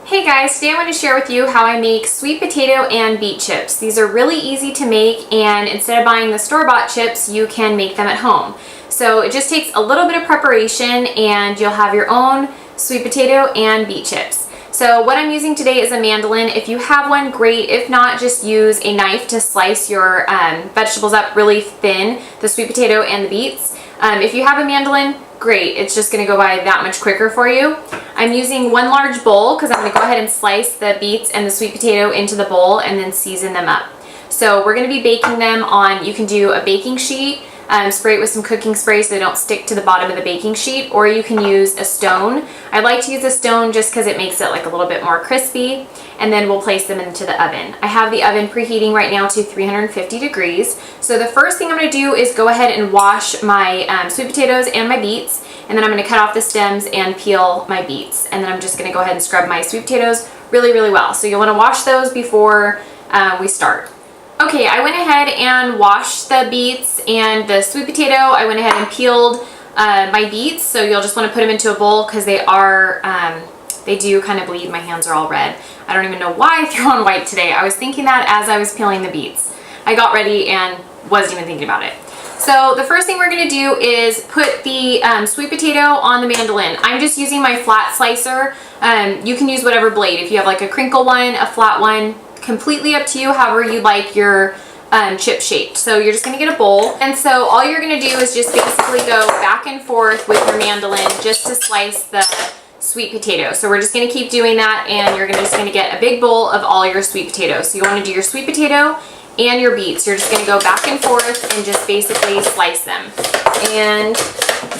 Hey guys, today I want to share with you how I make sweet potato and beet chips. These are really easy to make, and instead of buying the store-bought chips, you can make them at home. So it just takes a little bit of preparation and you'll have your own sweet potato and beet chips. So what I'm using today is a mandolin. If you have one, great. If not, just use a knife to slice your vegetables up really thin, the sweet potato and the beets. If you have a mandolin, great. It's just going to go by that much quicker for you. I'm using one large bowl because I'm going to go ahead and slice the beets and the sweet potato into the bowl and then season them up. So we're going to be baking them on, you can do a baking sheet, spray it with some cooking spray so they don't stick to the bottom of the baking sheet, or you can use a stone. I like to use a stone just because it makes it like a little bit more crispy, and then we'll place them into the oven. I have the oven preheating right now to 350 degrees. So the first thing I'm going to do is go ahead and wash my sweet potatoes and my beets, and then I'm going to cut off the stems and peel my beets, and then I'm just going to go ahead and scrub my sweet potatoes really well. So you'll want to wash those before we start. Okay, I went ahead and washed the beets and the sweet potato. I went ahead and peeled my beets, so you'll just want to put them into a bowl because they are, they do kind of bleed. My hands are all red. I don't even know why I threw on white today. I was thinking that as I was peeling the beets. I got ready and wasn't even thinking about it. So the first thing we're going to do is put the sweet potato on the mandolin. I'm just using my flat slicer. You can use whatever blade. If you have like a crinkle one, a flat one, completely up to you, however you like your chip shaped. So you're just going to get a bowl, and so all you're going to do is just basically go back and forth with your mandolin just to slice the sweet potato. So we're just going to keep doing that, and you're just going to get a big bowl of all your sweet potatoes. So you want to do your sweet potato and your beets. You're just going to go back and forth and just basically slice them, and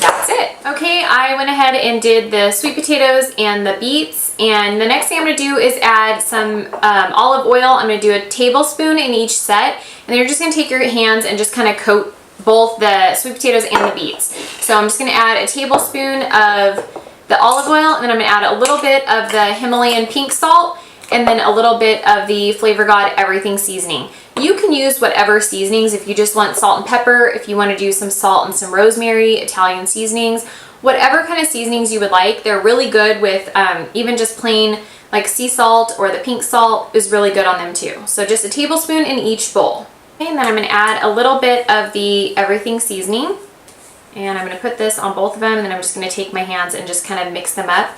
that's it. Okay, I went ahead and did the sweet potatoes and the beets, and the next thing I'm going to do is add some olive oil. I'm going to do a tablespoon in each set, and then you're just going to take your hands and just kind of coat both the sweet potatoes and the beets. So I'm just going to add a tablespoon of the olive oil, and then I'm going to add a little bit of the Himalayan pink salt, and then a little bit of the Flavor God Everything seasoning. You can use whatever seasonings if you just want salt and pepper, if you want to do some salt and some rosemary, Italian seasonings, whatever kind of seasonings you would like. They're really good with even just plain like sea salt, or the pink salt is really good on them too. So just a tablespoon in each bowl. Okay, and then I'm going to add a little bit of the everything seasoning, and I'm going to put this on both of them, and then I'm just going to take my hands and just kind of mix them up.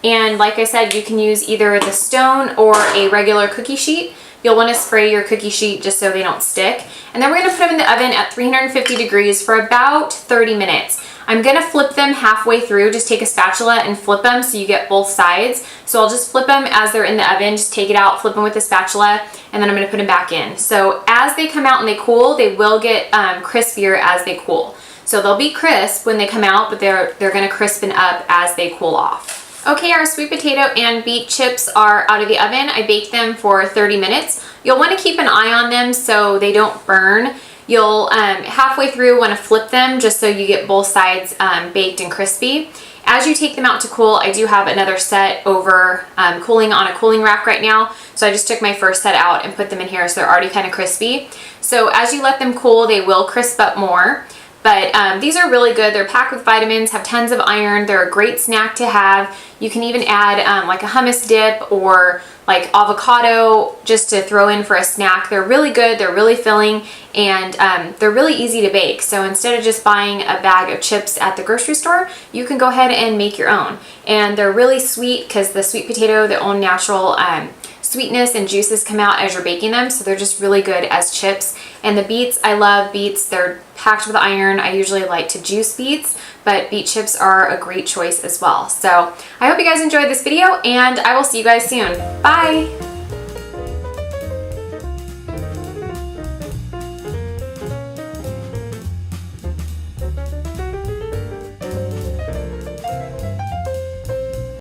And like I said, you can use either the stone or a regular cookie sheet. You'll want to spray your cookie sheet just so they don't stick. And then we're going to put them in the oven at 350 degrees for about 30 minutes. I'm going to flip them halfway through. Just take a spatula and flip them so you get both sides. So I'll just flip them as they're in the oven. Just take it out, flip them with the spatula, and then I'm going to put them back in. So as they come out and they cool, they will get crispier as they cool. So they'll be crisp when they come out, but they're going to crispen up as they cool off. Okay, our sweet potato and beet chips are out of the oven. I baked them for 30 minutes. You'll want to keep an eye on them so they don't burn. You'll halfway through want to flip them just so you get both sides baked and crispy. As you take them out to cool, I do have another set over cooling on a cooling rack right now. So I just took my first set out and put them in here so they're already kind of crispy. So as you let them cool, they will crisp up more. But these are really good. They're packed with vitamins, have tons of iron. They're a great snack to have. You can even add like a hummus dip or like avocado just to throw in for a snack. They're really good. They're really filling, and they're really easy to bake. So instead of just buying a bag of chips at the grocery store, you can go ahead and make your own. And they're really sweet because the sweet potato, their own natural sweetness and juices come out as you're baking them, so they're just really good as chips. And the beets, I love beets. They're packed with iron. I usually like to juice beets, but beet chips are a great choice as well. So I hope you guys enjoyed this video, and I will see you guys soon. Bye!